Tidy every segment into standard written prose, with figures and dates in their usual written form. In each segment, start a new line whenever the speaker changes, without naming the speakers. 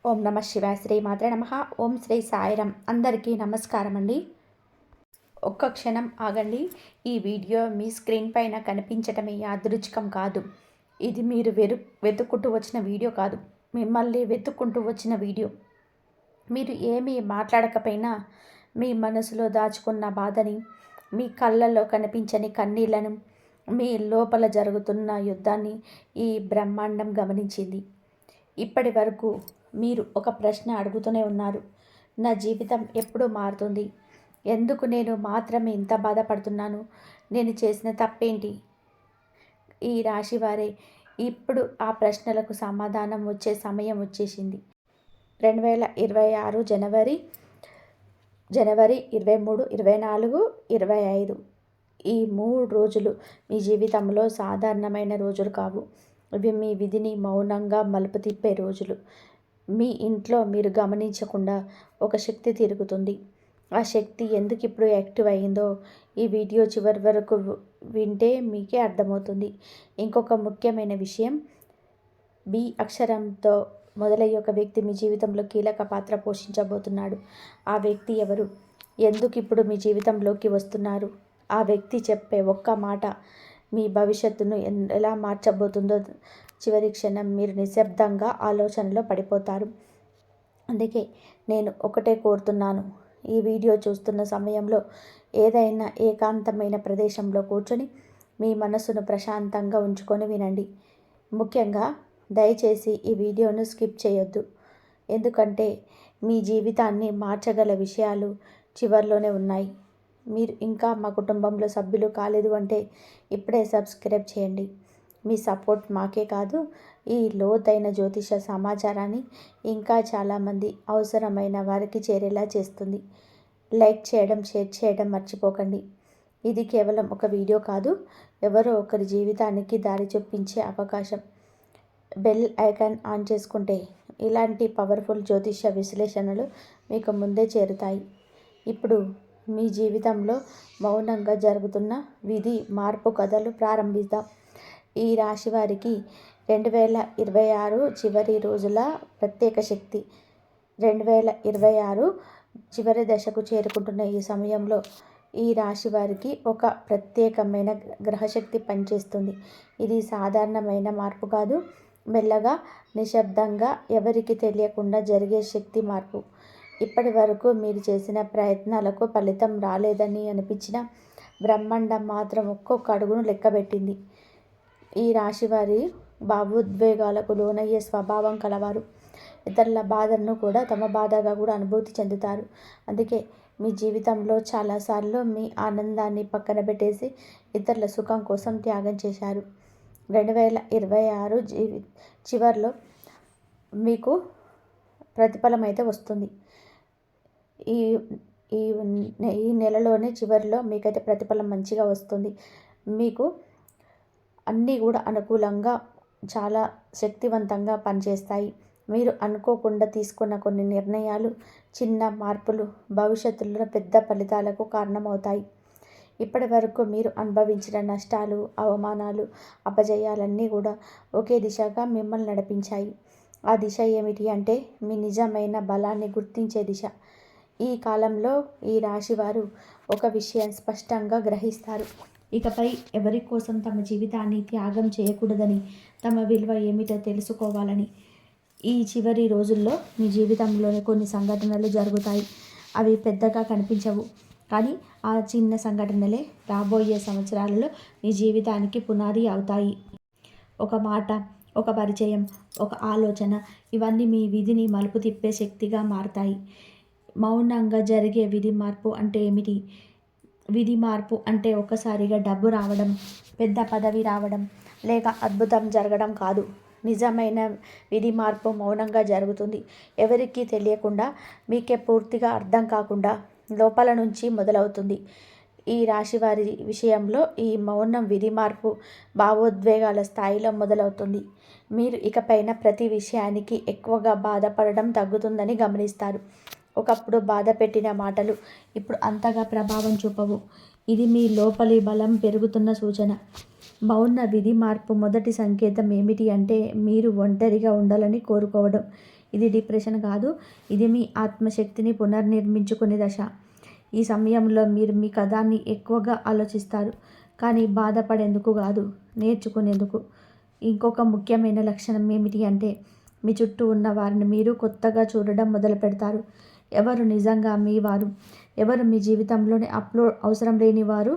ఓం నమ శివాయ. శ్రీ మాత్రే నమః. ఓం శ్రీ సాయిరాం. అందరికీ నమస్కారం అండి. ఒక్క క్షణం ఆగండి. ఈ వీడియో మీ స్క్రీన్ పైన కనిపించటమే యాదృచ్ఛికం కాదు. ఇది మీరు వెతుక్కుంటూ వచ్చిన వీడియో కాదు, మిమ్మల్ని వెతుక్కుంటూ వచ్చిన వీడియో. మీరు ఏమీ మాట్లాడకపోయినా మీ మనసులో దాచుకున్న బాధని, మీ కళ్ళల్లో కనిపించని కన్నీళ్లను, మీ లోపల జరుగుతున్న యుద్ధాన్ని ఈ బ్రహ్మాండం గమనించింది. ఇప్పటి వరకు మీరు ఒక ప్రశ్న అడుగుతూనే ఉన్నారు. నా జీవితం ఎప్పుడు మారుతుంది? ఎందుకు నేను మాత్రమే ఇంత బాధపడుతున్నాను? నేను చేసిన తప్పేంటి? ఈ రాశి వారే ఇప్పుడు ఆ ప్రశ్నలకు సమాధానం వచ్చే సమయం వచ్చేసింది. 2026 జనవరి 23, 24, 25 ఈ 3 రోజులు మీ జీవితంలో సాధారణమైన రోజులు కావు. ఇవి మీ విధిని మౌనంగా మలుపు తిప్పే రోజులు. మీ ఇంట్లో మీరు గమనించకుండా ఒక శక్తి తిరుగుతుంది. ఆ శక్తి ఎందుకు ఇప్పుడు యాక్టివ్ అయ్యిందో ఈ వీడియో చివరి వరకు వింటే మీకే అర్థమవుతుంది. ఇంకొక ముఖ్యమైన విషయం, బి అక్షరంతో మొదలయ్యే ఒక వ్యక్తి మీ జీవితంలో కీలక పాత్ర పోషించబోతున్నాడు. ఆ వ్యక్తి ఎవరు? ఎందుకు ఇప్పుడు మీ జీవితంలోకి వస్తున్నారు? ఆ వ్యక్తి చెప్పే ఒక్క మాట మీ భవిష్యత్తును ఎలా మార్చబోతుందో చివరి క్షణం మీరు నిశ్శబ్దంగా ఆలోచనలో పడిపోతారు. అందుకే నేను ఒకటే కోరుతున్నాను, ఈ వీడియో చూస్తున్న సమయంలో ఏదైనా ఏకాంతమైన ప్రదేశంలో కూర్చొని మీ మనసును ప్రశాంతంగా ఉంచుకొని వినండి. ముఖ్యంగా దయచేసి ఈ వీడియోను స్కిప్ చేయొద్దు. ఎందుకంటే మీ జీవితాన్ని మార్చగల విషయాలు చివర్లోనే ఉన్నాయి. మీరు ఇంకా మా కుటుంబంలో సభ్యులు కాలేదు అంటే ఇప్పుడే సబ్స్క్రైబ్ చేయండి. మీ సపోర్ట్ మాకే కాదు, ఈ లోతైన జ్యోతిష సమాచారాన్ని ఇంకా చాలామంది అవసరమైన వారికి చేరేలా చేస్తుంది. లైక్ చేయడం, షేర్ చేయడం మర్చిపోకండి. ఇది కేవలం ఒక వీడియో కాదు, ఎవరో ఒకరి జీవితానికి దారి చూపించే అవకాశం. బెల్ ఐకాన్ ఆన్ చేసుకుంటే ఇలాంటి పవర్ఫుల్ జ్యోతిష విశ్లేషణలు మీకు ముందే చేరుతాయి. ఇప్పుడు మీ జీవితంలో మౌనంగా జరుగుతున్న విధి మార్పు కథలు ప్రారంభిద్దాం. ఈ రాశి వారికి 2026 చివరి రోజుల ప్రత్యేక శక్తి. 2026 చివరి దశకు చేరుకుంటున్న ఈ సమయంలో ఈ రాశి వారికి ఒక ప్రత్యేకమైన గ్రహశక్తి పనిచేస్తుంది. ఇది సాధారణమైన మార్పు కాదు, మెల్లగా నిశ్శబ్దంగా ఎవరికి తెలియకుండా జరిగే శక్తి మార్పు. ఇప్పటి వరకు మీరు చేసిన ప్రయత్నాలకు ఫలితం రాలేదని అనిపించిన బ్రహ్మాండం మాత్రం ఒక్కొక్క అడుగును లెక్కబెట్టింది. ఈ రాశివారి భావోద్వేగాలకు లోనయ్యే స్వభావం కలవారు. ఇతరుల బాధలను కూడా తమ బాధగా కూడా అనుభూతి చెందుతారు. అందుకే మీ జీవితంలో చాలాసార్లు మీ ఆనందాన్ని పక్కన పెట్టేసి ఇతరుల సుఖం కోసం త్యాగం చేశారు. 2026 చివరిలో మీకు ప్రతిఫలం అయితే వస్తుంది. ఈ ఈ ఈ నెలలోనే చివరిలో మీకైతే ప్రతిఫలం మంచిగా వస్తుంది. మీకు అన్నీ కూడా అనుకూలంగా చాలా శక్తివంతంగా పనిచేస్తాయి. మీరు అనుకోకుండా తీసుకున్న కొన్ని నిర్ణయాలు, చిన్న మార్పులు భవిష్యత్తులో పెద్ద ఫలితాలకు కారణమవుతాయి. ఇప్పటి వరకు మీరు అనుభవించిన నష్టాలు, అవమానాలు, అపజయాలన్నీ కూడా ఒకే దిశగా మిమ్మల్ని నడిపించాయి. ఆ దిశ ఏమిటి అంటే మీ నిజమైన బలాన్ని గుర్తించే దిశ. ఈ కాలంలో ఈ రాశివారు ఒక విషయం స్పష్టంగా గ్రహిస్తారు. ఇకపై ఎవరి కోసం తమ జీవితాన్ని త్యాగం చేయకూడదని, తమ విలువ ఏమిటో తెలుసుకోవాలని. ఈ చివరి రోజుల్లో మీ జీవితంలోని కొన్ని సంఘటనలు జరుగుతాయి. అవి పెద్దగా కనిపించవు, కానీ ఆ చిన్న సంఘటనలే రాబోయే సంవత్సరాలలో మీ జీవితానికి పునాది అవుతాయి. ఒక మాట, ఒక పరిచయం, ఒక ఆలోచన, ఇవన్నీ మీ విధిని మలుపు తిప్పే శక్తిగా మారతాయి. మౌనంగా జరిగే విధి మార్పు అంటే ఏమిటి? విధి మార్పు అంటే ఒక్కసారిగా డబ్బు రావడం, పెద్ద పదవి రావడం, లేక అద్భుతం జరగడం కాదు. నిజమైన విధి మార్పు మౌనంగా జరుగుతుంది. ఎవరికీ తెలియకుండా, మీకే పూర్తిగా అర్థం కాకుండా లోపల నుంచి మొదలవుతుంది. ఈ రాశివారి విషయంలో ఈ మౌనం విధి మార్పు భావోద్వేగాల స్థాయిలో మొదలవుతుంది. మీరు ఇకపైన ప్రతి విషయానికి ఎక్కువగా బాధపడడం తగ్గుతుందని గమనిస్తారు. ఒకప్పుడు బాధ పెట్టిన మాటలు ఇప్పుడు అంతగా ప్రభావం చూపవు. ఇది మీ లోపలి బలం పెరుగుతున్న సూచన. మౌన విధి మార్పు మొదటి సంకేతం ఏమిటి అంటే మీరు ఒంటరిగా ఉండాలని కోరుకోవడం. ఇది డిప్రెషన్ కాదు, ఇది మీ ఆత్మశక్తిని పునర్నిర్మించుకునే దశ. ఈ సమయంలో మీరు మీ కథాన్ని ఎక్కువగా ఆలోచిస్తారు, కానీ బాధపడేందుకు కాదు, నేర్చుకునేందుకు. ఇంకొక ముఖ్యమైన లక్షణం ఏమిటి అంటే, మీ చుట్టూ ఉన్న వారిని మీరు కొత్తగా చూడడం మొదలు పెడతారు. ఎవరు నిజంగా మీ వారు, ఎవరు మీ జీవితంలోని అవసరం లేని వారు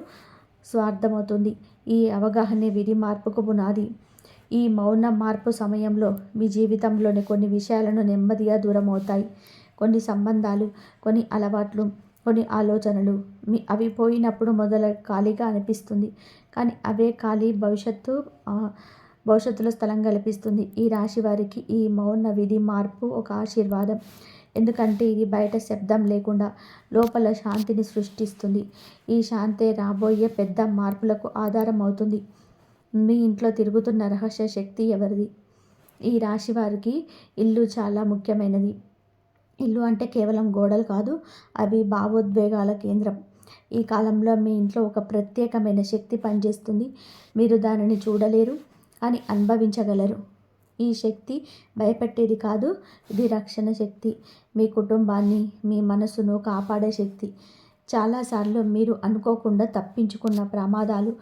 స్వార్థమవుతుంది. ఈ అవగాహనే విధి మార్పుకు పునాది. ఈ మౌన మార్పు సమయంలో మీ జీవితంలోని కొన్ని విషయాలను నెమ్మదిగా దూరం అవుతాయి. కొన్ని సంబంధాలు, కొన్ని అలవాట్లు, కొన్ని ఆలోచనలు. అవి పోయినప్పుడు ఖాళీగా అనిపిస్తుంది, కానీ అవే ఖాళీ భవిష్యత్తులో స్థలం కల్పిస్తుంది. ఈ రాశి వారికి ఈ మౌన విధి మార్పు ఒక ఆశీర్వాదం. ఎందుకంటే ఇది బయట శబ్దం లేకుండా లోపల శాంతిని సృష్టిస్తుంది. ఈ శాంతే రాబోయే పెద్ద మార్పులకు ఆధారం అవుతుంది. మీ ఇంట్లో తిరుగుతున్న రహస్య శక్తి ఎవరిది? ఈ రాశి వారికి ఇల్లు చాలా ముఖ్యమైనది. ఇల్లు అంటే కేవలం గోడలు కాదు, అవి భావోద్వేగాల కేంద్రం. ఈ కాలంలో మీ ఇంట్లో ఒక ప్రత్యేకమైన శక్తి పనిచేస్తుంది. మీరు దానిని చూడలేరు, కానీ అనుభవించగలరు. ఈ శక్తి భయపెట్టేది కాదు, ఇది రక్షణ శక్తి. మీ కుటుంబాన్ని, మీ మనసును కాపాడే శక్తి. చాలాసార్లు మీరు అనుకోకుండా తప్పించుకున్న ప్రమాదాలు,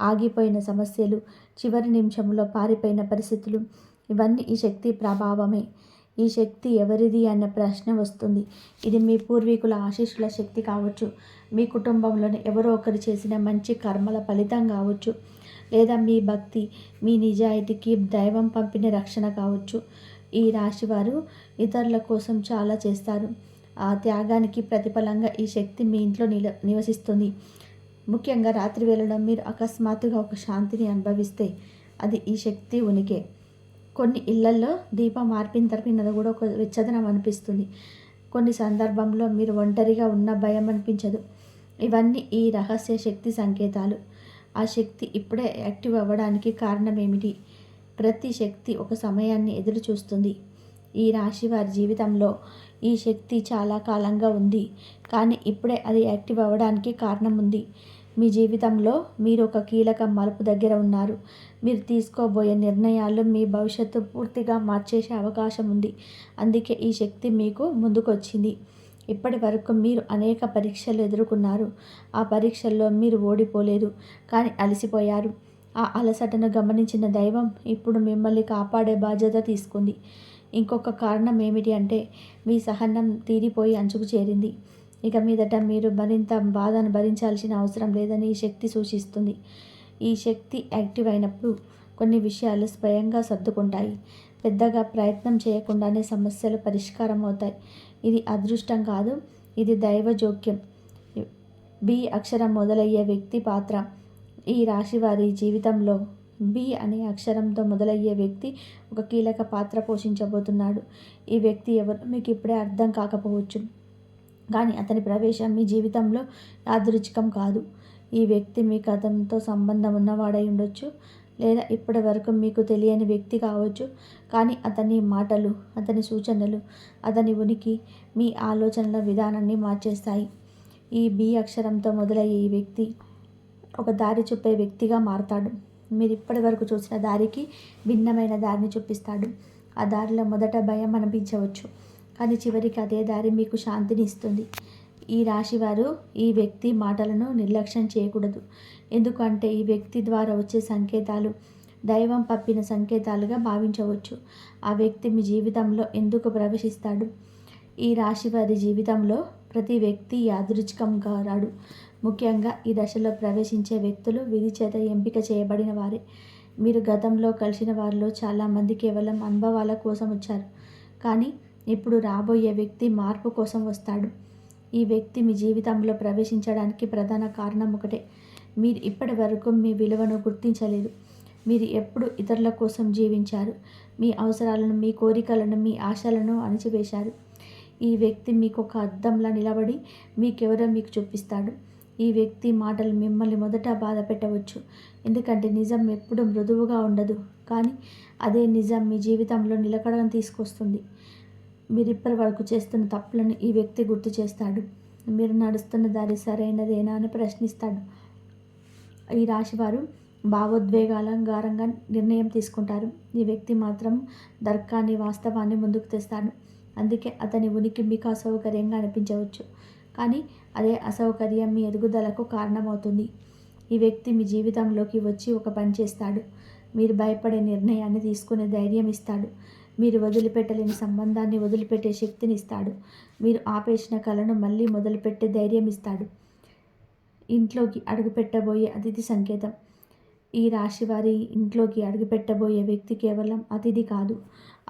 ఆగిపోయిన సమస్యలు, చివరి నిమిషంలో పారిపోయిన పరిస్థితులు, ఇవన్నీ ఈ శక్తి ప్రభావమే. ఈ శక్తి ఎవరిది అన్న ప్రశ్న వస్తుంది. ఇది మీ పూర్వీకుల ఆశీస్సుల శక్తి కావచ్చు, మీ కుటుంబంలోని ఎవరో ఒకరు చేసిన మంచి కర్మల ఫలితం కావచ్చు, లేదా మీ భక్తి, మీ నిజాయితీకి దైవం పంపిన రక్షణ కావచ్చు. ఈ రాశివారు ఇతరుల కోసం చాలా చేస్తారు. ఆ త్యాగానికి ప్రతిఫలంగా ఈ శక్తి మీ ఇంట్లో నివసిస్తుంది. ముఖ్యంగా రాత్రి వేళలో మీరు అకస్మాత్తుగా ఒక శాంతిని అనుభవిస్తే అది ఈ శక్తి ఉనికే. కొన్ని ఇళ్లల్లో దీపం తర్పినది కూడా ఒక వెచ్చదనం అనిపిస్తుంది. కొన్ని సందర్భంలో మీరు ఒంటరిగా ఉన్న భయం అనిపించదు. ఇవన్నీ ఈ రహస్య శక్తి సంకేతాలు. ఆ శక్తి ఇప్పుడే యాక్టివ్ అవ్వడానికి కారణం ఏమిటి? ప్రతి శక్తి ఒక సమయాన్ని ఎదురు చూస్తుంది. ఈ రాశి వారి జీవితంలో ఈ శక్తి చాలా కాలంగా ఉంది, కానీ ఇప్పుడే అది యాక్టివ్ అవ్వడానికి కారణం ఉంది. మీ జీవితంలో మీరు ఒక కీలక మలుపు దగ్గర ఉన్నారు. మీరు తీసుకోబోయే నిర్ణయాలు మీ భవిష్యత్తు పూర్తిగా మార్చేసే అవకాశం ఉంది. అందుకే ఈ శక్తి మీకు ముందుకొచ్చింది. ఇప్పటి వరకు మీరు అనేక పరీక్షలు ఎదుర్కొన్నారు. ఆ పరీక్షల్లో మీరు ఓడిపోలేదు, కానీ అలసిపోయారు. ఆ అలసటను గమనించిన దైవం ఇప్పుడు మిమ్మల్ని కాపాడే బాధ్యత తీసుకుంది. ఇంకొక కారణం ఏమిటి అంటే, మీ సహనం తీరిపోయి అంచుకు చేరింది. ఇక మీదట మీరు మరింత బాధను భరించాల్సిన అవసరం లేదని ఈ శక్తి సూచిస్తుంది. ఈ శక్తి యాక్టివ్ అయినప్పుడు కొన్ని విషయాలు స్వయంగా సర్దుకుంటాయి. పెద్దగా ప్రయత్నం చేయకుండానే సమస్యలు పరిష్కారం అవుతాయి. ఇది అదృష్టం కాదు, ఇది దైవ జోక్యం. బి అక్షరం మొదలయ్యే వ్యక్తి పాత్ర. ఈ రాశి వారి జీవితంలో బి అనే అక్షరంతో మొదలయ్యే వ్యక్తి ఒక కీలక పాత్ర పోషించబోతున్నాడు. ఈ వ్యక్తి ఎవరు మీకు ఇప్పుడే అర్థం కాకపోవచ్చు, కానీ అతని ప్రవేశం మీ జీవితంలో యాదృచ్ఛికం కాదు. ఈ వ్యక్తి మీ గతంతో సంబంధం ఉన్నవాడై ఉండొచ్చు, లేదా ఇప్పటి వరకు మీకు తెలియని వ్యక్తి కావచ్చు, కానీ అతని మాటలు, అతని సూచనలు, అతని ఉనికి మీ ఆలోచనల విధానాన్ని మార్చేస్తాయి. ఈ బి అక్షరంతో మొదలయ్యే ఈ వ్యక్తి ఒక దారి చూపే వ్యక్తిగా మారతాడు. మీరు ఇప్పటి వరకు చూసిన దారికి భిన్నమైన దారిని చూపిస్తాడు. ఆ దారిలో మొదట భయం అనిపించవచ్చు, కానీ చివరికి అదే దారి మీకు శాంతిని ఇస్తుంది. ఈ రాశివారు ఈ వ్యక్తి మాటలను నిర్లక్ష్యం చేయకూడదు. ఎందుకంటే ఈ వ్యక్తి ద్వారా వచ్చే సంకేతాలు దైవం పంపిన సంకేతాలుగా భావించవచ్చు. ఆ వ్యక్తి మీ జీవితంలో ఎందుకు ప్రవేశిస్తాడు? ఈ రాశివారి జీవితంలో ప్రతి వ్యక్తి యాదృచ్ఛికంగా రాడు. ముఖ్యంగా ఈ దశలో ప్రవేశించే వ్యక్తులు విధి చేత ఎంపిక చేయబడిన వారే. మీరు గతంలో కలిసిన వారిలో చాలామంది కేవలం అనుభవాల కోసం వచ్చారు, కానీ ఇప్పుడు రాబోయే వ్యక్తి మార్పు కోసం వస్తాడు. ఈ వ్యక్తి మీ జీవితంలో ప్రవేశించడానికి ప్రధాన కారణం ఒకటే: మీరు ఇప్పటి వరకు మీ విలువను గుర్తించలేదు. మీరు ఎప్పుడు ఇతరుల కోసం జీవించారు. మీ అవసరాలను, మీ కోరికలను, మీ ఆశలను అణిచివేశారు. ఈ వ్యక్తి మీకు ఒక అద్దంలా నిలబడి మీకెవరో మీకు చూపిస్తాడు. ఈ వ్యక్తి మాటలు మిమ్మల్ని మొదట బాధ పెట్టవచ్చు, ఎందుకంటే నిజం ఎప్పుడు మృదువుగా ఉండదు, కానీ అదే నిజం మీ జీవితంలో నిలకడను తీసుకొస్తుంది. మీరు ఇప్పటి వరకు చేస్తున్న తప్పులను ఈ వ్యక్తి గుర్తు చేస్తాడు. మీరు నడుస్తున్న దారి సరైనదేనా అని ప్రశ్నిస్తాడు. ఈ రాశివారు భావోద్వేగాలంగారంగా నిర్ణయం తీసుకుంటారు. ఈ వ్యక్తి మాత్రం తర్కాన్ని, వాస్తవాన్ని ముందుకు తెస్తాడు. అందుకే అతని ఉనికి మీకు అసౌకర్యంగా అనిపించవచ్చు, కానీ అదే అసౌకర్యం మీ ఎదుగుదలకు కారణమవుతుంది. ఈ వ్యక్తి మీ జీవితంలోకి వచ్చి ఒక పని చేస్తాడు. మీరు భయపడే నిర్ణయాన్ని తీసుకునే ధైర్యం ఇస్తాడు. మీరు వదిలిపెట్టలేని సంబంధాన్ని వదిలిపెట్టే శక్తిని ఇస్తాడు. మీరు ఆపేసిన కళను మళ్ళీ మొదలుపెట్టే ధైర్యం ఇస్తాడు. ఇంట్లోకి అడుగుపెట్టబోయే అతిథి సంకేతం. ఈ రాశి వారి ఇంట్లోకి అడుగుపెట్టబోయే వ్యక్తి కేవలం అతిథి కాదు,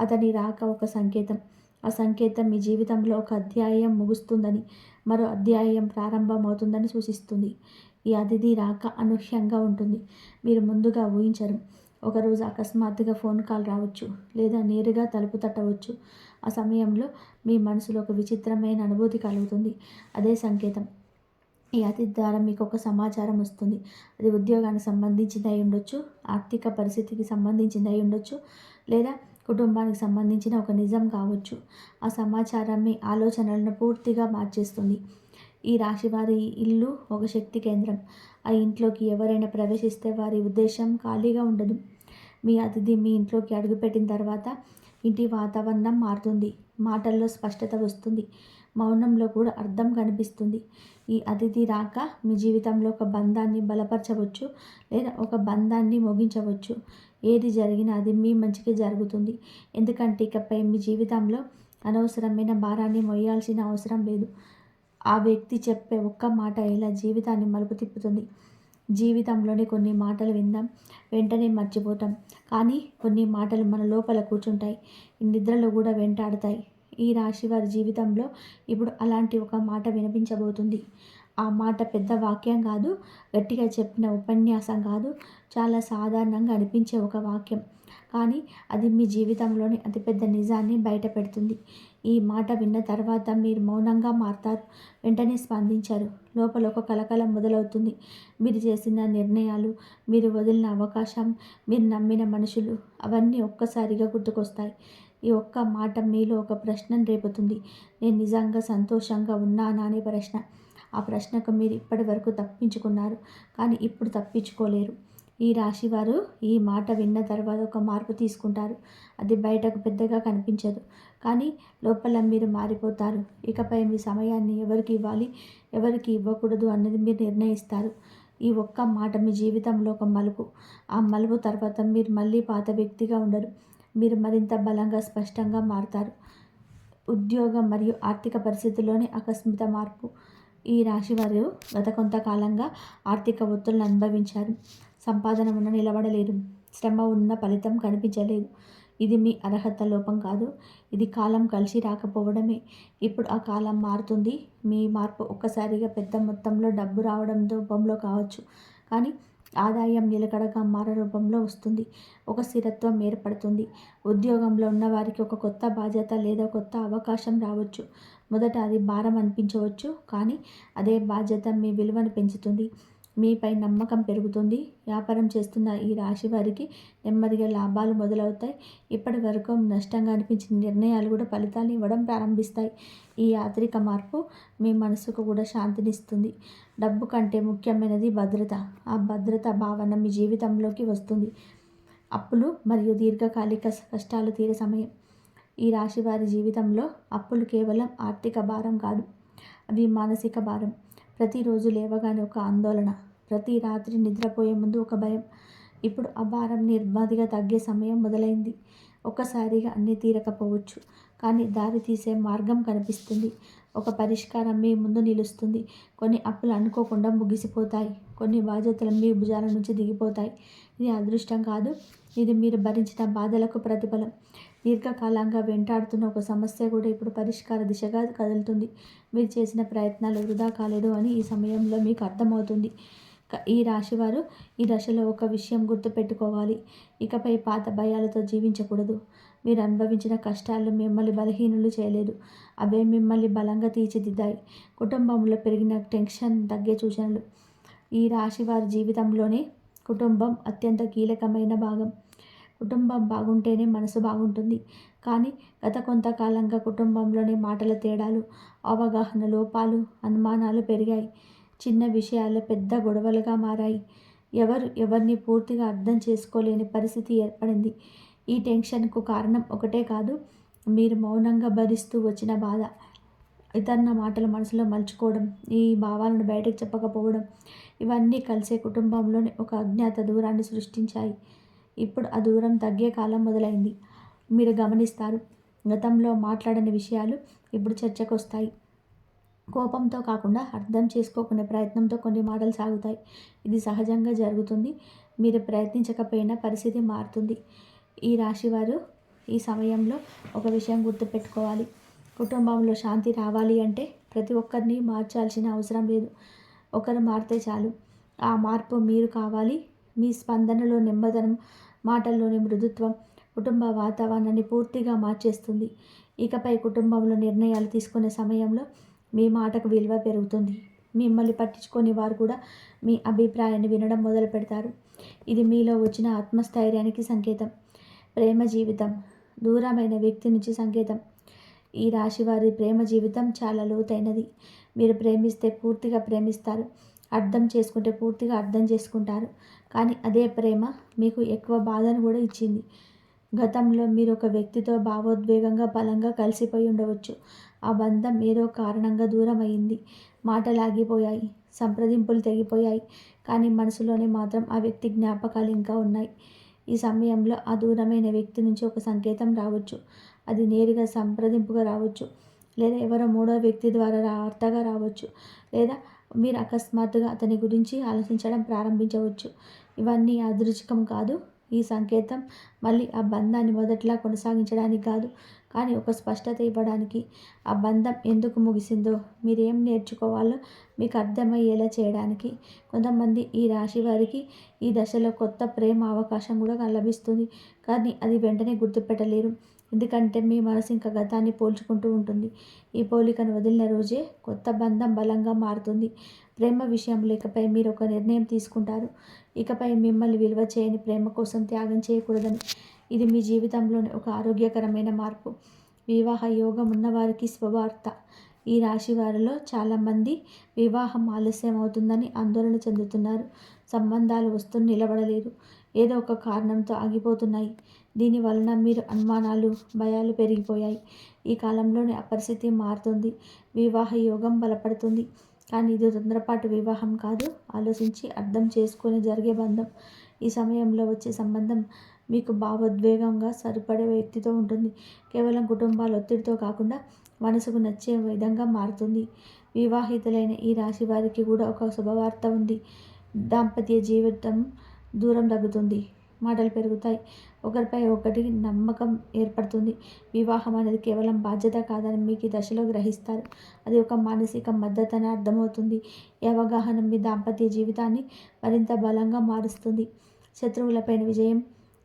అతని రాక ఒక సంకేతం. ఆ సంకేతం మీ జీవితంలో ఒక అధ్యాయం ముగుస్తుందని, మరో అధ్యాయం ప్రారంభమవుతుందని సూచిస్తుంది. ఈ అతిథి రాక అనూహ్యంగా ఉంటుంది. మీరు ముందుగా ఊహించరు. ఒకరోజు అకస్మాత్తుగా ఫోన్ కాల్ రావచ్చు, లేదా నేరుగా తలుపు తట్టవచ్చు. ఆ సమయంలో మీ మనసులో ఒక విచిత్రమైన అనుభూతి కలుగుతుంది. అదే సంకేతం. ఈ అతిథి ద్వారా మీకు ఒక సమాచారం వస్తుంది. అది ఉద్యోగానికి సంబంధించింది అయి ఉండొచ్చు, ఆర్థిక పరిస్థితికి సంబంధించింది అయి ఉండొచ్చు, లేదా కుటుంబానికి సంబంధించిన ఒక నిజం కావచ్చు. ఆ సమాచారం మీ ఆలోచనలను పూర్తిగా మార్చేస్తుంది. ఈ రాశి వారి ఇల్లు ఒక శక్తి కేంద్రం. ఆ ఇంట్లోకి ఎవరైనా ప్రవేశిస్తే వారి ఉద్దేశం ఖాళీగా ఉండదు. మీ అతిథి మీ ఇంట్లోకి అడుగుపెట్టిన తర్వాత ఇంటి వాతావరణం మారుతుంది. మాటల్లో స్పష్టత వస్తుంది, మౌనంలో కూడా అర్థం కనిపిస్తుంది. ఈ అతిథి రాక మీ జీవితంలో ఒక బంధాన్ని బలపరచవచ్చు, లేదా ఒక బంధాన్ని ముగించవచ్చు. ఏది జరిగినా అది మీ మంచికి జరుగుతుంది. ఎందుకంటే ఇకపై మీ జీవితంలో అనవసరమైన భారాన్ని మోయాల్సిన అవసరం లేదు. ఆ వ్యక్తి చెప్పే ఒక్క మాట ఇలా జీవితాన్ని మలుపు తిప్పుతుంది. జీవితంలోని కొన్ని మాటలు విందాం, వెంటనే మర్చిపోతాం, కానీ కొన్ని మాటలు మన లోపల కూర్చుంటాయి, నిద్రలో కూడా వెంటాడుతాయి. ఈ రాశి వారి జీవితంలో ఇప్పుడు అలాంటి ఒక మాట వినిపించబోతుంది. ఆ మాట పెద్ద వాక్యం కాదు, గట్టిగా చెప్పిన ఉపన్యాసం కాదు, చాలా సాధారణంగా అనిపించే ఒక వాక్యం, కానీ అది మీ జీవితంలోని అతిపెద్ద నిజాన్ని బయట పెడుతుంది. ఈ మాట విన్న తర్వాత మీరు మౌనంగా మారతారు. వెంటనే స్పందించారు. లోపల ఒక కలకలం మొదలవుతుంది. మీరు చేసిన నిర్ణయాలు, మీరు వదిలిన అవకాశం, మీరు నమ్మిన మనుషులు, అవన్నీ ఒక్కసారిగా గుర్తుకొస్తాయి. ఈ ఒక్క మాట మీలో ఒక ప్రశ్నను రేపుతుంది. నేను నిజంగా సంతోషంగా ఉన్నానా అనే ప్రశ్న. ఆ ప్రశ్నకు మీరు ఇప్పటి వరకు తప్పించుకున్నారు, కానీ ఇప్పుడు తప్పించుకోలేరు. ఈ రాశివారు ఈ మాట విన్న తర్వాత ఒక మార్పు తీసుకుంటారు. అది బయటకు పెద్దగా కనిపించదు, కానీ లోపల మీరు మారిపోతారు. ఇకపై మీ సమయాన్ని ఎవరికి ఇవ్వాలి, ఎవరికి ఇవ్వకూడదు అన్నది మీరు నిర్ణయిస్తారు. ఈ ఒక్క మాట మీ జీవితంలో ఒక మలుపు. ఆ మలుపు తర్వాత మీరు మళ్ళీ పాత వ్యక్తిగా ఉండరు. మీరు మరింత బలంగా, స్పష్టంగా మారుతారు. ఉద్యోగం మరియు ఆర్థిక పరిస్థితుల్లోని ఆకస్మిక మార్పు. ఈ రాశి వారు గత కొంతకాలంగా ఆర్థిక ఒత్తిళ్లను అనుభవించారు. సంపాదన ఉన్న నిలబడలేదు, శ్రమ ఉన్న ఫలితం కనిపించలేదు. ఇది మీ అర్హత లోపం కాదు, ఇది కాలం కలిసి రాకపోవడమే. ఇప్పుడు ఆ కాలం మారుతుంది. మీ మార్పు ఒక్కసారిగా పెద్ద మొత్తంలో డబ్బు రావడం రూపంలో కావచ్చు, కానీ ఆదాయం నిలకడగా మారే రూపంలో వస్తుంది. ఒక స్థిరత్వం ఏర్పడుతుంది. ఉద్యోగంలో ఉన్నవారికి ఒక కొత్త బాధ్యత లేదా కొత్త అవకాశం రావచ్చు. మొదట అది భారం అనిపించవచ్చు, కానీ అదే బాధ్యత మీ విలువను పెంచుతుంది. మీపై నమ్మకం పెరుగుతుంది. వ్యాపారం చేస్తున్న ఈ రాశి వారికి నెమ్మదిగా లాభాలు మొదలవుతాయి. ఇప్పటి వరకు నష్టంగా అనిపించిన నిర్ణయాలు కూడా ఫలితాలు ఇవ్వడం ప్రారంభిస్తాయి. ఈ యాంత్రిక మార్పు మీ మనసుకు కూడా శాంతినిస్తుంది. డబ్బు కంటే ముఖ్యమైనది భద్రత. ఆ భద్రత భావన మీ జీవితంలోకి వస్తుంది. అప్పులు మరియు దీర్ఘకాలిక కష్టాలు తీరే సమయం. ఈ రాశి వారి జీవితంలో అప్పులు కేవలం ఆర్థిక భారం కాదు, అవి మానసిక భారం. ప్రతిరోజు లేవగానే ఒక ఆందోళన, ప్రతి రాత్రి నిద్రపోయే ముందు ఒక భయం. ఇప్పుడు ఆ భారం నెమ్మదిగా తగ్గే సమయం మొదలైంది. ఒక్కసారిగా అన్నీ తీరకపోవచ్చు, కానీ దారి తీసే మార్గం కనిపిస్తుంది. ఒక పరిష్కారం మీ ముందు నిలుస్తుంది. కొన్ని అప్పులు అనుకోకుండా ముగిసిపోతాయి, కొన్ని బాధ్యతలు మీ భుజాల నుంచి దిగిపోతాయి. ఇది అదృష్టం కాదు, ఇది మీరు భరించిన బాధలకు ప్రతిఫలం. దీర్ఘకాలంగా వెంటాడుతున్న ఒక సమస్య కూడా ఇప్పుడు పరిష్కార దిశగా కదులుతుంది. మీరు చేసిన ప్రయత్నాలు వృధా కాలేదు అని ఈ సమయంలో మీకు అర్థమవుతుంది. ఈ రాశివారు ఈ దశలో ఒక విషయం గుర్తుపెట్టుకోవాలి. ఇకపై పాత భయాలతో జీవించకూడదు. మీరు అనుభవించిన కష్టాలు మిమ్మల్ని బలహీనులు చేయలేదు, అవే మిమ్మల్ని బలంగా తీర్చిదిద్దాయి. కుటుంబంలో పెరిగిన టెన్షన్ తగ్గే సూచనలు. ఈ రాశివారి జీవితంలోనే కుటుంబం అత్యంత కీలకమైన భాగం. కుటుంబం బాగుంటేనే మనసు బాగుంటుంది, కానీ గత కొంతకాలంగా కుటుంబంలోని మాటల తేడాలు, అవగాహన లోపాలు, అనుమానాలు పెరిగాయి. చిన్న విషయాలు పెద్ద గొడవలుగా మారాయి. ఎవరిని పూర్తిగా అర్థం చేసుకోలేని పరిస్థితి ఏర్పడింది. ఈ టెన్షన్కు కారణం ఒకటే కాదు, మీరు మౌనంగా భరిస్తూ వచ్చిన బాధ. ఇతరుల మాటలు మనసులో మలుచుకోవడం, ఈ భావాలను బయటకు చెప్పకపోవడం, ఇవన్నీ కలిసే కుటుంబంలోని ఒక అజ్ఞాత దూరాన్ని సృష్టించాయి. ఇప్పుడు ఆ దూరం తగ్గే కాలం మొదలైంది. మీరు గమనిస్తారు, గతంలో మాట్లాడని విషయాలు ఇప్పుడు చర్చకొస్తాయి. కోపంతో కాకుండా అర్థం చేసుకోకునే ప్రయత్నంతో కొన్ని మాటలు సాగుతాయి. ఇది సహజంగా జరుగుతుంది. మీరు ప్రయత్నించకపోయినా పరిస్థితి మారుతుంది. ఈ రాశివారు ఈ సమయంలో ఒక విషయం గుర్తుపెట్టుకోవాలి. కుటుంబంలో శాంతి రావాలి అంటే ప్రతి ఒక్కరిని మార్చాల్సిన అవసరం లేదు. ఒకరు మారితే చాలు. ఆ మార్పు మీరు కావాలి. మీ స్పందనలో నెమ్మదనం, మాటల్లోని మృదుత్వం కుటుంబ వాతావరణాన్ని పూర్తిగా మార్చేస్తుంది. ఇకపై కుటుంబంలో నిర్ణయాలు తీసుకునే సమయంలో మీ మాటకు విలువ పెరుగుతుంది. మిమ్మల్ని పట్టించుకొని వారు కూడా మీ అభిప్రాయాన్ని వినడం మొదలు పెడతారు. ఇది మీలో వచ్చిన ఆత్మస్థైర్యానికి సంకేతం. ప్రేమ జీవితం దూరమైన వ్యక్తి నుంచి సంకేతం. ఈ రాశివారి ప్రేమ జీవితం చాలా లోతైనది. మీరు ప్రేమిస్తే పూర్తిగా ప్రేమిస్తారు. అర్థం చేసుకుంటే పూర్తిగా అర్థం చేసుకుంటారు. కానీ అదే ప్రేమ మీకు ఎక్కువ బాధను కూడా ఇచ్చింది. గతంలో మీరు ఒక వ్యక్తితో భావోద్వేగంగా బలంగా కలిసిపోయి ఉండవచ్చు. ఆ బంధం ఏదో కారణంగా దూరం అయింది. మాటలు ఆగిపోయాయి, సంప్రదింపులు తెగిపోయాయి. కానీ మనసులోనే మాత్రం ఆ వ్యక్తి జ్ఞాపకాలు ఇంకా ఉన్నాయి. ఈ సమయంలో ఆ దూరమైన వ్యక్తి నుంచి ఒక సంకేతం రావచ్చు. అది నేరుగా సంప్రదింపుగా రావచ్చు, లేదా ఎవరో మూడో వ్యక్తి ద్వారా వార్తగా రావచ్చు, లేదా మీరు అకస్మాత్తుగా అతని గురించి ఆలోచించడం ప్రారంభించవచ్చు. ఇవన్నీ యాదృచ్ఛికం కాదు. ఈ సంకేతం మళ్ళీ ఆ బంధాన్ని మొదట్లా కొనసాగించడానికి కాదు, కానీ ఒక స్పష్టత ఇవ్వడానికి. ఆ బంధం ఎందుకు ముగిసిందో, మీరేం నేర్చుకోవాలో మీకు అర్థమయ్యేలా చేయడానికి. కొంతమంది ఈ రాశి వారికి ఈ దశలో కొత్త ప్రేమ అవకాశం కూడా లభిస్తుంది. కానీ అది వెంటనే గుర్తుపెట్టలేరు. ఎందుకంటే మీ మనసు ఇంకా గతాన్ని పోల్చుకుంటూ ఉంటుంది. ఈ పోలికను వదిలిన రోజే కొత్త బంధం బలంగా మారుతుంది. ప్రేమ విషయంలో ఇకపై మీరు ఒక నిర్ణయం తీసుకుంటారు. ఇకపై మిమ్మల్ని విలువ చేయని ప్రేమ కోసం త్యాగం చేయకూడదని. ఇది మీ జీవితంలోని ఒక ఆరోగ్యకరమైన మార్పు. వివాహ యోగం ఉన్నవారికి శుభవార్త. ఈ రాశి వారిలో చాలామంది వివాహం ఆలస్యం అవుతుందని ఆందోళన చెందుతున్నారు. సంబంధాలు వస్తూ నిలబడలేదు, ఏదో ఒక కారణంతో ఆగిపోతున్నాయి. దీని వలన మీరు అనుమానాలు, భయాలు పెరిగిపోయాయి. ఈ కాలంలోనే ఆ పరిస్థితి మారుతుంది. వివాహ యోగం బలపడుతుంది. కానీ ఇది తొందరపాటు వివాహం కాదు, ఆలోచించి అర్థం చేసుకొని జరిగే బంధం. ఈ సమయంలో వచ్చే సంబంధం మీకు భావోద్వేగంగా సరిపడే వ్యక్తితో ఉంటుంది. కేవలం కుటుంబాల ఒత్తిడితో కాకుండా మనసుకు నచ్చే విధంగా మారుతుంది. వివాహితులైన ఈ రాశి వారికి కూడా ఒక శుభవార్త ఉంది. దాంపత్య జీవితం దూరం తగ్గుతుంది, మాటలు పెరుగుతాయి, ఒకరిపై ఒకటి నమ్మకం ఏర్పడుతుంది. వివాహం అనేది కేవలం బాధ్యత కాదని మీకు ఈ దశలో గ్రహిస్తారు. అది ఒక మానసిక మద్దతు అని అర్థమవుతుంది. ఈ అవగాహన మీ దాంపత్య జీవితాన్ని మరింత బలంగా మారుస్తుంది. శత్రువులపైన విజయం.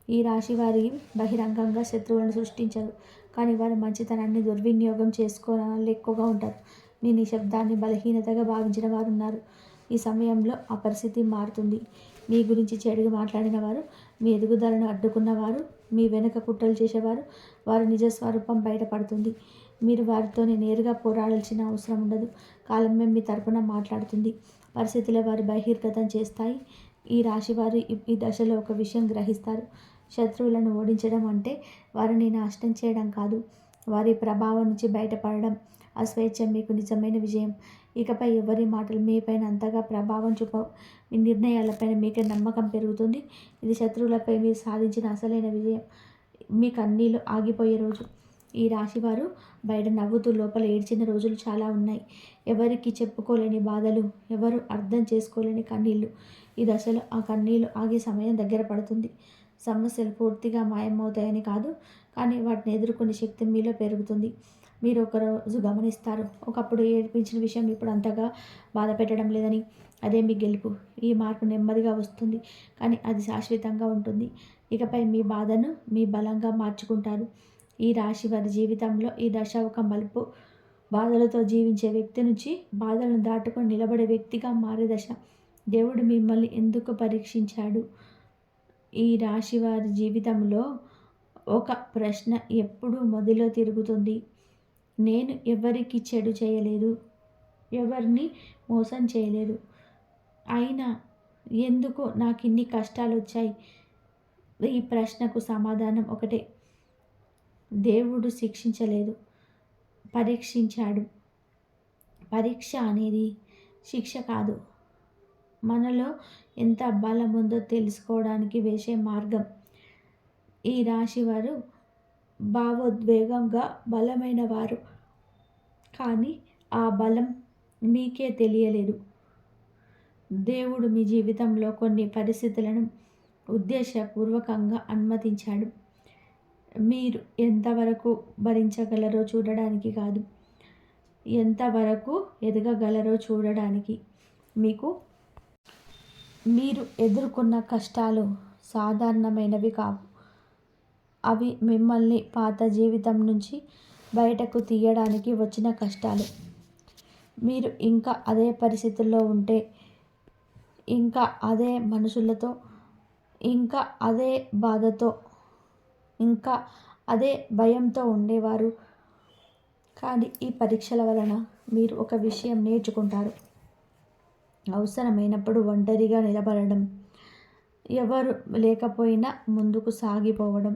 ఈ రాశి వారి బహిరంగంగా శత్రువులను సృష్టించరు, కానీ వారి మంచితనాన్ని దుర్వినియోగం చేసుకోవడం వాళ్ళు ఎక్కువగా ఉంటారు. మీ నిశ్శబ్దాన్ని బలహీనతగా భావించిన వారు ఉన్నారు. ఈ సమయంలో ఆ పరిస్థితి మారుతుంది. మీ గురించి చెడుగా మాట్లాడిన వారు, మీ ఎదుగుదలను అడ్డుకున్నవారు, మీ వెనుక కుట్రలు చేసేవారు, వారి నిజస్వరూపం బయటపడుతుంది. మీరు వారితో నేరుగా పోరాడాల్సిన అవసరం ఉండదు. కాలమే మీ తరపున మాట్లాడుతుంది. పరిస్థితులు వారు బహిర్గతం చేస్తాయి. ఈ రాశి వారు ఈ దశలో ఒక విషయం గ్రహిస్తారు. శత్రువులను ఓడించడం అంటే వారిని నాశనం చేయడం కాదు, వారి ప్రభావం నుంచి బయటపడడం. ఆ స్వేచ్ఛ మీకు నిజమైన విజయం. ఇకపై ఎవరి మాటలు మీపైన అంతగా ప్రభావం చూపవు. మీ నిర్ణయాలపైన మీకే నమ్మకం పెరుగుతుంది. ఇది శత్రువులపై మీరు సాధించిన అసలైన విజయం. మీ కన్నీళ్ళు ఆగిపోయే రోజు. ఈ రాశివారు బయట నవ్వుతూ లోపల ఏడ్చిన రోజులు చాలా ఉన్నాయి. ఎవరికి చెప్పుకోలేని బాధలు, ఎవరు అర్థం చేసుకోలేని కన్నీళ్ళు. ఈ దశలో ఆ కన్నీళ్ళు ఆగే సమయం దగ్గర పడుతుంది. సమస్యలు పూర్తిగా మాయమవుతాయని కాదు, కానీ వాటిని ఎదుర్కొనే శక్తి మీలో పెరుగుతుంది. మీరు ఒకరోజు గమనిస్తారు, ఒకప్పుడు ఏడిపించిన విషయం ఇప్పుడు అంతగా బాధ పెట్టడం లేదని. అదే మీ గెలుపు. ఈ మార్పు నెమ్మదిగా వస్తుంది, కానీ అది శాశ్వతంగా ఉంటుంది. ఇకపై మీ బాధను మీ బలంగా మార్చుకుంటారు. ఈ రాశి వారి జీవితంలో ఈ దశ ఒక మలుపు. బాధలతో జీవించే వ్యక్తి నుంచి బాధలను దాటుకొని నిలబడే వ్యక్తిగా మారే దశ. దేవుడు మిమ్మల్ని ఎందుకు పరీక్షించాడు? ఈ రాశి వారి జీవితంలో ఒక ప్రశ్న ఎప్పుడూ మొదలో తిరుగుతుంది. నేను ఎవరికి చెడు చేయలేదు, ఎవరిని మోసం చేయలేదు, అయినా ఎందుకు నాకు ఇన్ని కష్టాలు వచ్చాయి? ఈ ప్రశ్నకు సమాధానం ఒకటే. దేవుడు శిక్షించలేదు, పరీక్షించాడు. పరీక్ష అనేది శిక్ష కాదు, మనలో ఎంత బలం ఉందో తెలుసుకోవడానికి వేసే మార్గం. ఈ రాశి వారు భావోద్వేగంగా బలమైన వారు, కానీ ఆ బలం మీకే తెలియలేదు. దేవుడు మీ జీవితంలో కొన్ని పరిస్థితులను ఉద్దేశపూర్వకంగా అనుమతించాడు. మీరు ఎంతవరకు భరించగలరో చూడడానికి కాదు, ఎంతవరకు ఎదగగలరో చూడడానికి. మీరు ఎదుర్కొన్న కష్టాలు సాధారణమైనవి కావు. అవి మిమ్మల్ని పాత జీవితం నుంచి బయటకు తీయడానికి వచ్చిన కష్టాలు. మీరు ఇంకా అదే పరిస్థితుల్లో ఉంటే, ఇంకా అదే మనుషులతో, ఇంకా అదే బాధతో, ఇంకా అదే భయంతో ఉండేవారు. కానీ ఈ పరీక్షల వలన మీరు ఒక విషయం నేర్చుకుంటారు. అవసరమైనప్పుడు ఒంటరిగా నిలబడడం, ఎవరు లేకపోయినా ముందుకు సాగిపోవడం,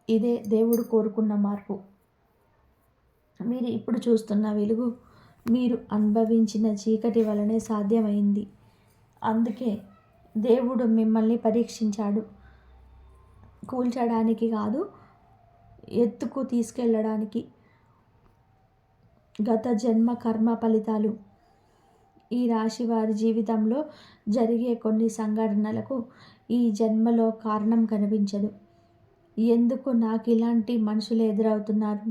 ఇదే దేవుడు కోరుకున్న మార్పు. మీరు ఇప్పుడు చూస్తున్న వెలుగు మీరు అనుభవించిన చీకటి వలనే సాధ్యమైంది. అందుకే దేవుడు మిమ్మల్ని పరీక్షించాడు. కూల్చడానికి కాదు, ఎత్తుకు తీసుకెళ్ళడానికి. గత జన్మ కర్మ ఫలితాలు. ఈ రాశి వారి జీవితంలో జరిగే కొన్ని సంఘటనలకు ఈ జన్మలో కారణం కనిపించదు. ఎందుకు నాకు ఇలాంటి మనుషులు ఎదురవుతున్నారు?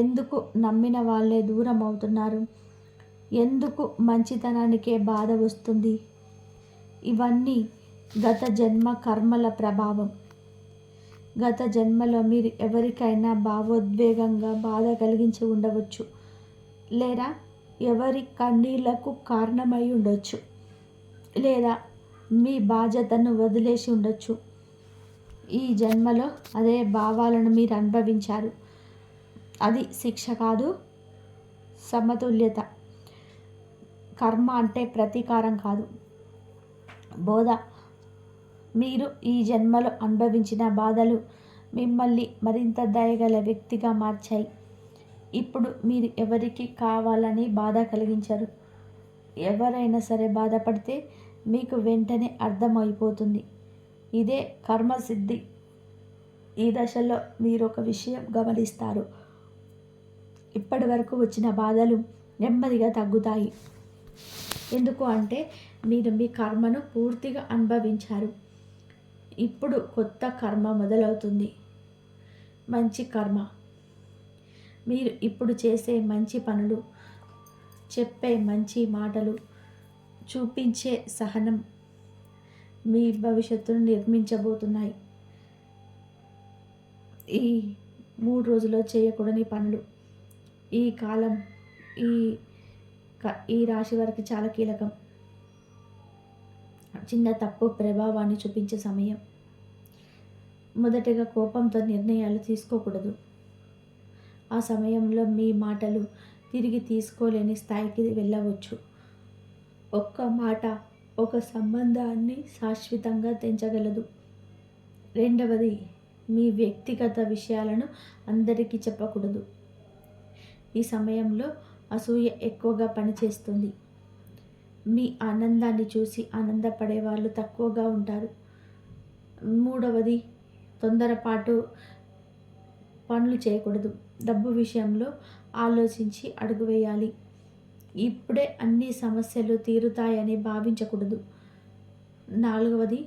ఎందుకు నమ్మిన వాళ్ళే దూరం అవుతున్నారు? ఎందుకు మంచితనానికే బాధ వస్తుంది? ఇవన్నీ గత జన్మ కర్మల ప్రభావం. గత జన్మలో మీరు ఎవరికైనా భావోద్వేగంగా బాధ కలిగించి ఉండవచ్చు, లేదా ఎవరి కన్నీళ్లకు కారణమై ఉండొచ్చు, లేదా మీ బాధ్యతను వదిలేసి ఉండొచ్చు. ఈ జన్మలో అదే భావాలను మీరు అనుభవించారు. అది శిక్ష కాదు, సమతుల్యత. కర్మ అంటే ప్రతీకారం కాదు, బోధ. మీరు ఈ జన్మలో అనుభవించిన బాధలు మిమ్మల్ని మరింత దయగల వ్యక్తిగా మార్చాయి. ఇప్పుడు మీరు ఎవరికి కావాలని బాధ కలిగించరు. ఎవరైనా సరే బాధపడితే మీకు వెంటనే అర్థమైపోతుంది. ఇదే కర్మసిద్ధి. ఈ దశలో మీరు ఒక విషయం గమనిస్తారు. ఇప్పటి వరకు వచ్చిన బాధలు నెమ్మదిగా తగ్గుతాయి. ఎందుకు అంటే మీరు మీ కర్మను పూర్తిగా అనుభవించారు. ఇప్పుడు కొత్త కర్మ మొదలవుతుంది, మంచి కర్మ. మీరు ఇప్పుడు చేసే మంచి పనులు, చెప్పే మంచి మాటలు, చూపించే సహనం మీ భవిష్యత్తును నిర్మించబోతున్నాయి. ఈ 3 రోజుల్లో చేయకూడని పనులు. ఈ కాలం ఈ రాశి వారికి చాలా కీలకం. చిన్న తప్పు ప్రభావాన్ని చూపించే సమయం. మొదటగా కోపంతో నిర్ణయాలు తీసుకోకూడదు. ఆ సమయంలో మీ మాటలు తిరిగి తీసుకోలేని స్థాయికి వెళ్ళవచ్చు. ఒక్క మాట ఒక సంబంధాన్ని శాశ్వతంగా తెంచగలదు. రెండవది, మీ వ్యక్తిగత విషయాలను అందరికీ చెప్పకూడదు. ఈ సమయంలో అసూయ ఎక్కువగా పనిచేస్తుంది. మీ ఆనందాన్ని చూసి ఆనందపడే వాళ్ళు తక్కువగా ఉంటారు. మూడవది, తొందరపాటు పనులు చేయకూడదు. డబ్బు విషయంలో ఆలోచించి అడుగు వేయాలి. ఇప్పుడే అన్ని సమస్యలు తీరుతాయని భావించకూడదు. నాలుగవది,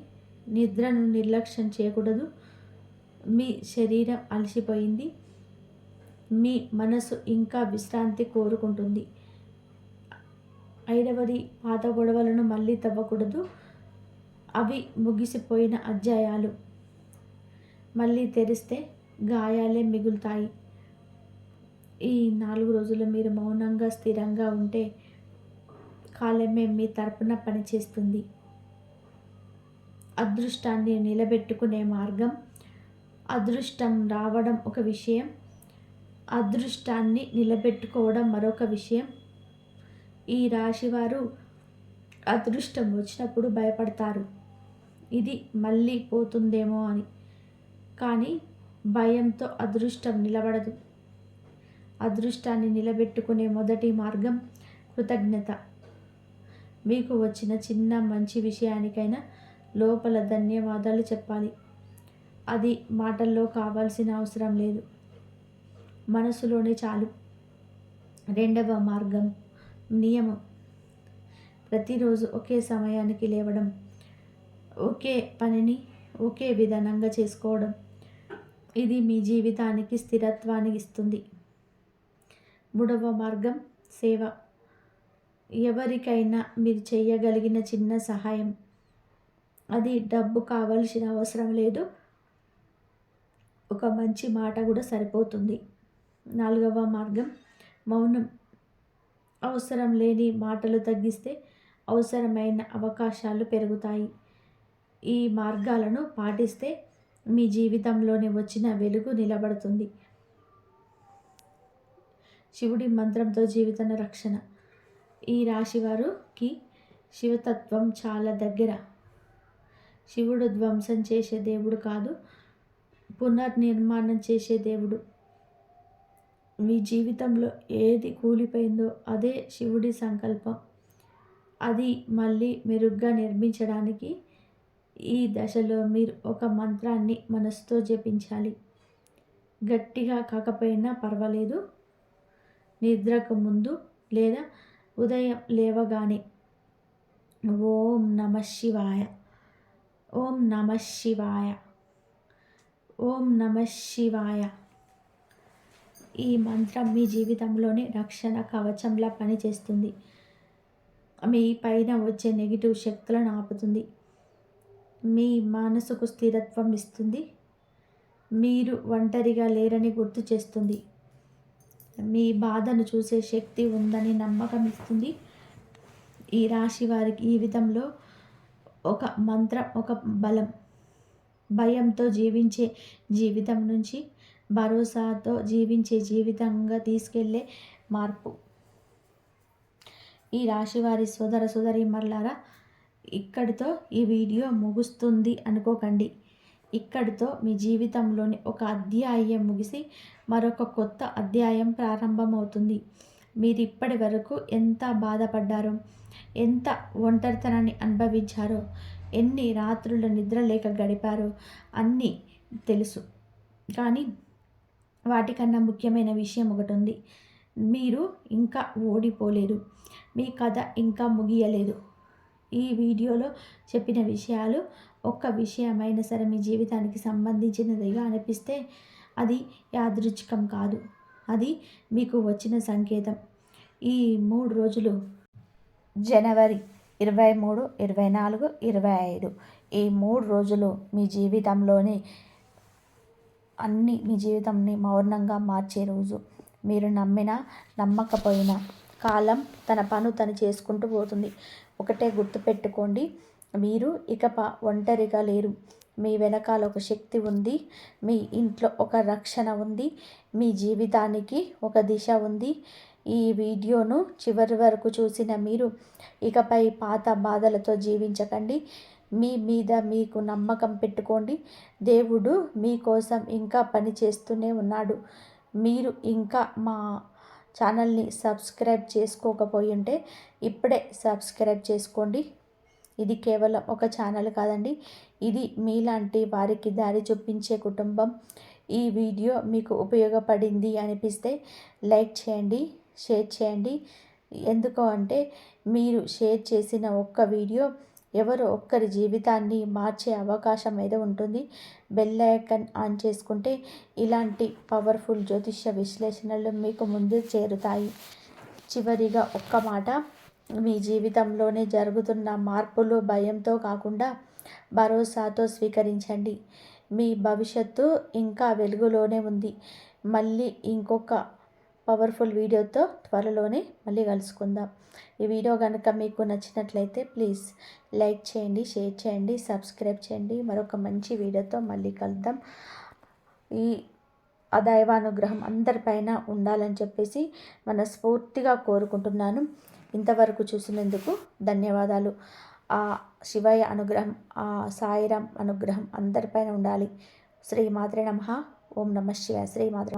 నిద్రను నిర్లక్ష్యం చేయకూడదు. మీ శరీరం అలసిపోయింది, మీ మనసు ఇంకా విశ్రాంతి కోరుకుంటుంది. ఐదవది, పాత గొడవలను మళ్ళీ తవ్వకూడదు. అవి ముగిసిపోయిన అధ్యాయాలు. మళ్ళీ తెరిస్తే గాయాలే మిగులుతాయి. ఈ 4 రోజులు మీరు మౌనంగా స్థిరంగా ఉంటే కాలమే మీ తరపున పనిచేస్తుంది. అదృష్టాన్ని నిలబెట్టుకునే మార్గం. అదృష్టం రావడం ఒక విషయం, అదృష్టాన్ని నిలబెట్టుకోవడం మరొక విషయం. ఈ రాశివారు అదృష్టం వచ్చినప్పుడు భయపడతారు, ఇది మళ్ళీ పోతుందేమో అని. కానీ భయంతో అదృష్టం నిలబడదు. అదృష్టాన్ని నిలబెట్టుకునే మొదటి మార్గం కృతజ్ఞత. మీకు వచ్చిన చిన్న మంచి విషయానికైనా లోపల ధన్యవాదాలు చెప్పాలి. అది మాటల్లో కావాల్సిన అవసరం లేదు, మనసులోనే చాలు. రెండవ మార్గం నియమం. ప్రతిరోజు ఒకే సమయానికి లేవడం, ఒకే పనిని ఒకే విధానంగా చేసుకోవడం. ఇది మీ జీవితానికి స్థిరత్వాన్ని ఇస్తుంది. మూడవ మార్గం సేవ. ఎవరికైనా మీరు చేయగలిగిన చిన్న సహాయం, అది డబ్బు కావాల్సిన అవసరం లేదు, ఒక మంచి మాట కూడా సరిపోతుంది. నాలుగవ మార్గం మౌనం. అవసరం లేని మాటలు తగ్గిస్తే అవసరమైన అవకాశాలు పెరుగుతాయి. ఈ మార్గాలను పాటిస్తే మీ జీవితంలోని వచ్చిన వెలుగు నిలబడుతుంది. శివుడి మంత్రంతో జీవిత రక్షణ. ఈ రాశి వారికి శివతత్వం చాలా దగ్గర. శివుడు ధ్వంసం చేసే దేవుడు కాదు, పునర్నిర్మాణం చేసే దేవుడు. మీ జీవితంలో ఏది కూలిపోయిందో అదే శివుడి సంకల్పం. అది మళ్ళీ మెరుగ్గా నిర్మించడానికి ఈ దశలో మీరు ఒక మంత్రాన్ని మనసుతో జపించాలి. గట్టిగా కాకపోయినా పర్వాలేదు. నిద్రకు ముందు లేదా ఉదయం లేవగానే ఓం నమః శివాయ, ఓం నమః శివాయ, ఓం నమః శివాయ. ఈ మంత్రం మీ జీవితంలోని రక్షణ కవచంలా పనిచేస్తుంది. మీ పైన వచ్చే నెగిటివ్ శక్తులను ఆపుతుంది. మీ మనసుకు స్థిరత్వం ఇస్తుంది. మీరు ఒంటరిగా లేరని గుర్తు చేస్తుంది. మీ బాధను చూసే శక్తి ఉందని నమ్మకం ఇస్తుంది. ఈ రాశి వారి జీవితంలో ఒక మంత్రం, ఒక బలం. భయంతో జీవించే జీవితం నుంచి భరోసాతో జీవించే జీవితంగా తీసుకెళ్లే మార్పు. ఈ రాశివారి సోదర సోదరీమణులారా, ఇక్కడితో ఈ వీడియో ముగుస్తుంది అనుకోకండి. ఇక్కడితో మీ జీవితంలోని ఒక అధ్యాయం ముగిసి మరొక కొత్త అధ్యాయం ప్రారంభమవుతుంది. మీరు ఇప్పటి వరకు ఎంత బాధపడ్డారో, ఎంత ఒంటరితనాన్ని అనుభవించారో, ఎన్ని రాత్రులు నిద్ర లేక గడిపారో అన్నీ తెలుసు. కానీ వాటికన్నా ముఖ్యమైన విషయం ఒకటి ఉంది. మీరు ఇంకా ఓడిపోలేరు. మీ కథ ఇంకా ముగియలేదు. ఈ వీడియోలో చెప్పిన విషయాలు ఒక్క విషయమైనా సరే మీ జీవితానికి సంబంధించినదిగా అనిపిస్తే అది యాదృచ్ఛికం కాదు, అది మీకు వచ్చిన సంకేతం. ఈ 3 రోజులు జనవరి 23, 24, 25 ఈ 3 రోజులు మీ జీవితంలోని మీ జీవితంని మౌనంగా మార్చే రోజు. మీరు నమ్మినా నమ్మకపోయినా కాలం తన పను తను చేసుకుంటూ పోతుంది. ఒకటే గుర్తుపెట్టుకోండి, మీరు ఇక ఒంటరిగా లేరు. మీ వెనకాల ఒక శక్తి ఉంది. మీ ఇంట్లో ఒక రక్షణ ఉంది. మీ జీవితానికి ఒక దిశ ఉంది. ఈ వీడియోను చివరి వరకు చూసిన మీరు ఇకపై పాత బాధలతో జీవించకండి. మీ మీద మీకు నమ్మకం పెట్టుకోండి. దేవుడు మీకోసం ఇంకా పని చేస్తూనే ఉన్నాడు. మీరు ఇంకా మా ఛానల్ని సబ్స్క్రైబ్ చేసుకోకపోయి ఉంటే ఇప్పుడే సబ్స్క్రైబ్ చేసుకోండి. ఇది కేవలం ఒక ఛానల్ కాదండి, ఇది మీలాంటి వారికి దారి చూపించే కుటుంబం. ఈ వీడియో మీకు ఉపయోగపడింది అనిపిస్తే లైక్ చేయండి, షేర్ చేయండి. ఎందుకు అంటే మీరు షేర్ చేసిన ఒక్క వీడియో ఎవరో ఒక్కరి జీవితాన్ని మార్చే అవకాశం అయితే ఉంటుంది. బెల్ ఐకాన్ ఆన్ చేసుకుంటే ఇలాంటి పవర్ఫుల్ జ్యోతిష్య విశ్లేషణలు మీకు ముందు చేరుతాయి. చివరిగా ఒక్క మాట, మీ జీవితంలోనే జరుగుతున్న మార్పులు భయంతో కాకుండా భరోసాతో స్వీకరించండి. మీ భవిష్యత్తు ఇంకా వెలుగులోనే ఉంది. మళ్ళీ ఇంకొక పవర్ఫుల్ వీడియోతో త్వరలోనే మళ్ళీ కలుసుకుందాం. ఈ వీడియో కనుక మీకు నచ్చినట్లయితే ప్లీజ్ లైక్ చేయండి, షేర్ చేయండి, సబ్స్క్రైబ్ చేయండి. మరొక మంచి వీడియోతో మళ్ళీ కలుద్దాం. ఈ దైవానుగ్రహం అందరిపైన ఉండాలని చెప్పేసి మనస్ఫూర్తిగా కోరుకుంటున్నాను. ఇంతవరకు చూసినందుకు ధన్యవాదాలు. ఆ శివయ్య అనుగ్రహం, ఆ సాయిరాం అనుగ్రహం అందరిపైన ఉండాలి. శ్రీమాత్రే నమః. ఓం నమః శివాయ. శ్రీమాత్రే